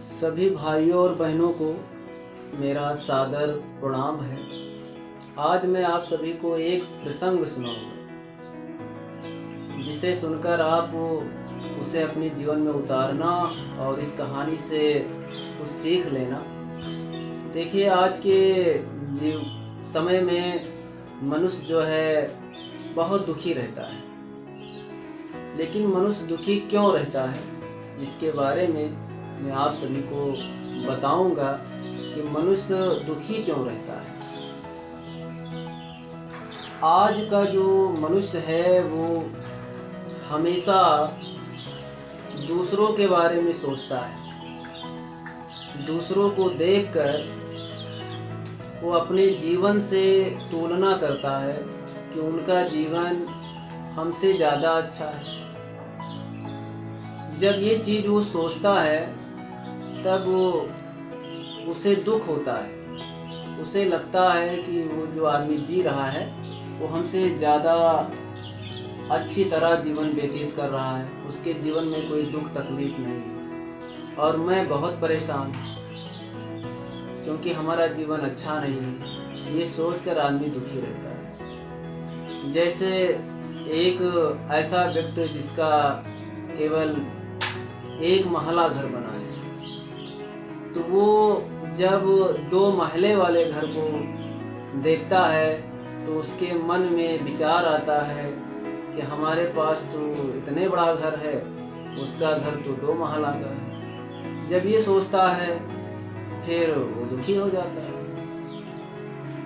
सभी भाइयों और बहनों को मेरा सादर प्रणाम है। आज मैं आप सभी को एक प्रसंग सुनाऊंगा, जिसे सुनकर आप उसे अपने जीवन में उतारना और इस कहानी से कुछ सीख लेना। देखिए, आज के समय में मनुष्य जो है बहुत दुखी रहता है, लेकिन मनुष्य दुखी क्यों रहता है, इसके बारे में मैं आप सभी को बताऊंगा कि मनुष्य दुखी क्यों रहता है। आज का जो मनुष्य है वो हमेशा दूसरों के बारे में सोचता है। दूसरों को देखकर वो अपने जीवन से तुलना करता है कि उनका जीवन हमसे ज़्यादा अच्छा है। जब ये चीज़ वो सोचता है तब उसे दुख होता है। उसे लगता है कि वो जो आदमी जी रहा है वो हमसे ज़्यादा अच्छी तरह जीवन व्यतीत कर रहा है, उसके जीवन में कोई दुख तकलीफ नहीं है और मैं बहुत परेशान हूँ क्योंकि हमारा जीवन अच्छा नहीं है। ये सोचकर आदमी दुखी रहता है। जैसे एक ऐसा व्यक्ति जिसका केवल एक महला घर बना है, तो वो जब 2 महले वाले घर को देखता है तो उसके मन में विचार आता है कि हमारे पास तो इतने बड़ा घर है, उसका घर तो 2 महला का है। जब ये सोचता है फिर वो दुखी हो जाता है।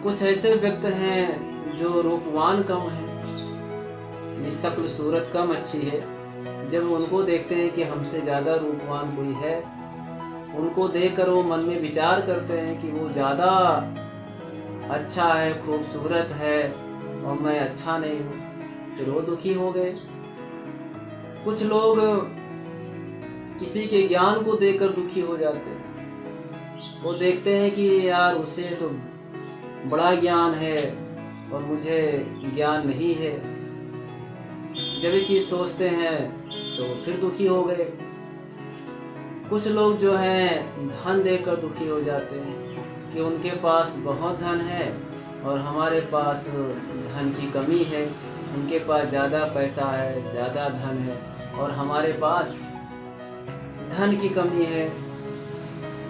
कुछ ऐसे व्यक्ति हैं जो रूपवान कम है, शक्ल सूरत कम अच्छी है। जब उनको देखते हैं कि हमसे ज़्यादा रूपवान कोई है, उनको देखकर वो मन में विचार करते हैं कि वो ज़्यादा अच्छा है, खूबसूरत है और मैं अच्छा नहीं हूँ, फिर वो दुखी हो गए। कुछ लोग किसी के ज्ञान को देखकर दुखी हो जाते हैं। वो देखते हैं कि यार उसे तो बड़ा ज्ञान है और मुझे ज्ञान नहीं है। जब ये चीज़ सोचते हैं तो फिर दुखी हो गए। कुछ लोग जो हैं धन देखकर दुखी हो जाते हैं कि उनके पास बहुत धन है और हमारे पास धन की कमी है। उनके पास ज़्यादा पैसा है, ज़्यादा धन है और हमारे पास धन की कमी है।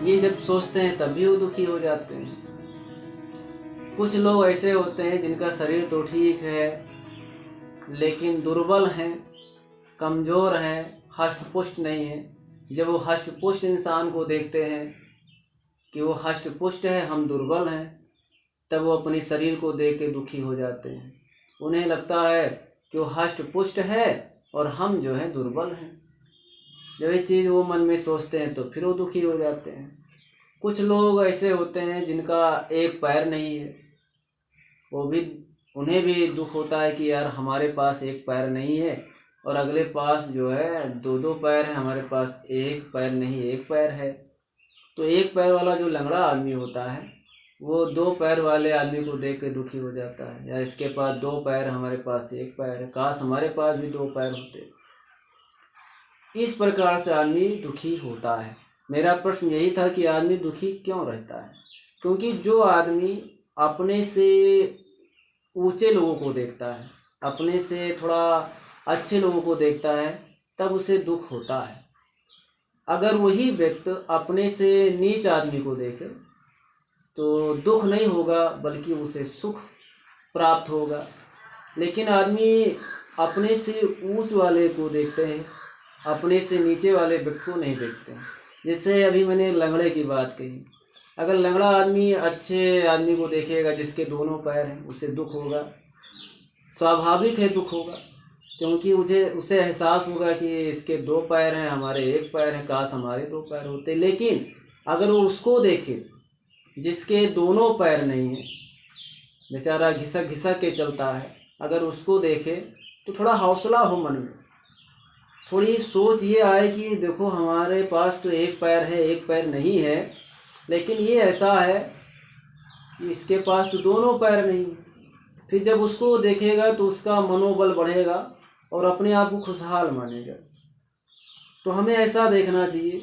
ये जब सोचते हैं तब भी वो दुखी हो जाते हैं। कुछ लोग ऐसे होते हैं जिनका शरीर तो ठीक है लेकिन दुर्बल हैं, कमज़ोर हैं, हष्ट-पुष्ट नहीं है। जब वो हष्ट-पुष्ट इंसान को देखते हैं कि वो हष्ट-पुष्ट है, हम दुर्बल हैं, तब वो अपने शरीर को देख के दुखी हो जाते हैं। उन्हें लगता है कि वो हष्ट-पुष्ट है और हम जो हैं दुर्बल हैं। जब ये चीज़ वो मन में सोचते हैं तो फिर वो दुखी हो जाते हैं। कुछ लोग ऐसे होते हैं जिनका एक पैर नहीं है, उन्हें भी दुख होता है कि यार हमारे पास एक पैर नहीं है और अगले पास जो है 2-2 पैर है, हमारे पास एक पैर नहीं, एक पैर है। तो एक पैर वाला जो लंगड़ा आदमी होता है वो 2 पैर वाले आदमी को देख के दुखी हो जाता है, या इसके पास 2 पैर, हमारे पास एक पैर है, काश हमारे पास भी 2 पैर होते। इस प्रकार से आदमी दुखी होता है। मेरा प्रश्न यही था कि आदमी दुखी क्यों रहता है? क्योंकि जो आदमी अपने से ऊंचे लोगों को देखता है, अपने से थोड़ा अच्छे लोगों को देखता है, तब उसे दुख होता है। अगर वही व्यक्ति अपने से नीच आदमी को देखे तो दुख नहीं होगा, बल्कि उसे सुख प्राप्त होगा। लेकिन आदमी अपने से ऊंच वाले को देखते हैं, अपने से नीचे वाले व्यक्ति को नहीं देखते हैं। जैसे अभी मैंने लंगड़े की बात कही, अगर लंगड़ा आदमी अच्छे आदमी को देखेगा जिसके दोनों पैर हैं, उसे दुख होगा, स्वाभाविक है दुख होगा, क्योंकि उसे एहसास होगा कि इसके 2 पैर हैं, हमारे एक पैर हैं, काश हमारे 2 पैर होते। लेकिन अगर वो उसको देखे जिसके दोनों पैर नहीं हैं, बेचारा घिसक घिसक के चलता है, अगर उसको देखे तो थोड़ा हौसला हो मन में, थोड़ी सोच ये आए कि देखो हमारे पास तो एक पैर है, एक पैर नहीं है, लेकिन ये ऐसा है कि इसके पास तो दोनों पैर नहीं। फिर जब उसको देखेगा तो उसका मनोबल बढ़ेगा और अपने आप को खुशहाल मानेगा। तो हमें ऐसा देखना चाहिए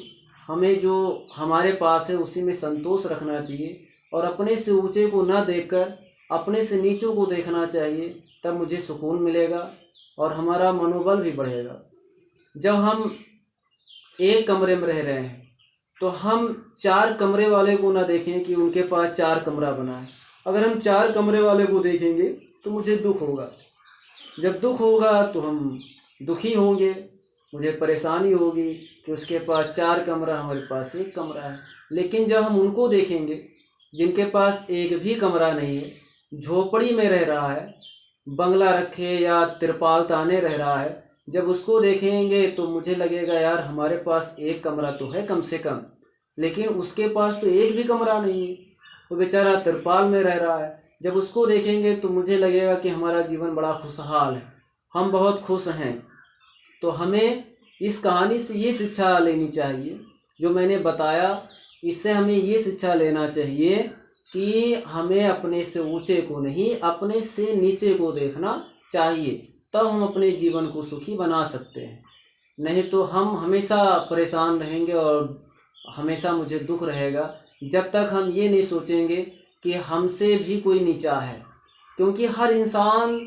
हमें जो हमारे पास है उसी में संतोष रखना चाहिए और अपने से ऊंचे को ना देखकर अपने से नीचों को देखना चाहिए। तब मुझे सुकून मिलेगा और हमारा मनोबल भी बढ़ेगा। जब हम एक कमरे में रह रहे हैं तो हम 4 कमरे वाले को ना देखें कि उनके पास 4 कमरा बना है। अगर हम 4 कमरे वाले को देखेंगे तो मुझे दुख होगा। जब दुख होगा तो हम दुखी होंगे, मुझे परेशानी होगी कि उसके पास 4 कमरा, हमारे पास 1 कमरा है। लेकिन जब हम उनको देखेंगे जिनके पास एक भी कमरा नहीं है, झोपड़ी में रह रहा है, बंगला रखे या तिरपाल ताने रह रहा है, जब उसको देखेंगे तो मुझे लगेगा यार हमारे पास 1 कमरा तो है कम से कम, लेकिन उसके पास तो एक भी कमरा नहीं है, वो बेचारा तिरपाल में रह रहा है। जब उसको देखेंगे तो मुझे लगेगा कि हमारा जीवन बड़ा खुशहाल है, हम बहुत खुश हैं। तो हमें इस कहानी से ये शिक्षा लेनी चाहिए जो मैंने बताया, इससे हमें ये शिक्षा लेना चाहिए कि हमें अपने से ऊंचे को नहीं, अपने से नीचे को देखना चाहिए। तब हम अपने जीवन को सुखी बना सकते हैं। नहीं तो हम हमेशा परेशान रहेंगे और हमेशा मुझे दुख रहेगा जब तक हम ये नहीं सोचेंगे कि हमसे भी कोई नीचा है। क्योंकि हर इंसान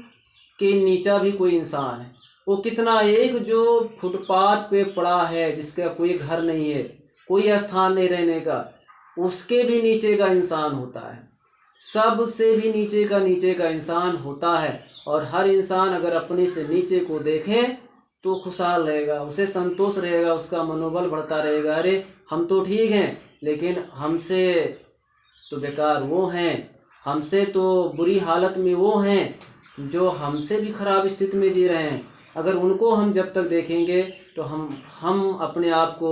के नीचा भी कोई इंसान है। वो कितना, एक जो फुटपाथ पे पड़ा है, जिसका कोई घर नहीं है, कोई स्थान नहीं रहने का, उसके भी नीचे का इंसान होता है। सबसे भी नीचे का इंसान होता है। और हर इंसान अगर अपने से नीचे को देखे तो खुशहाल रहेगा, उसे संतोष रहेगा, उसका मनोबल बढ़ता रहेगा। अरे हम तो ठीक हैं, लेकिन हमसे तो बेकार वो हैं, हमसे तो बुरी हालत में वो हैं जो हमसे भी खराब स्थिति में जी रहे हैं। अगर उनको हम जब तक देखेंगे तो हम अपने आप को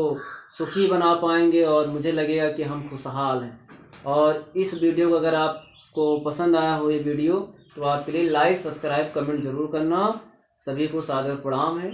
सुखी बना पाएंगे और मुझे लगेगा कि हम खुशहाल हैं। और इस वीडियो को अगर आपको पसंद आया हो ये वीडियो, तो आप प्लीज़ लाइक, सब्सक्राइब, कमेंट ज़रूर करना। सभी को सादर प्रणाम है।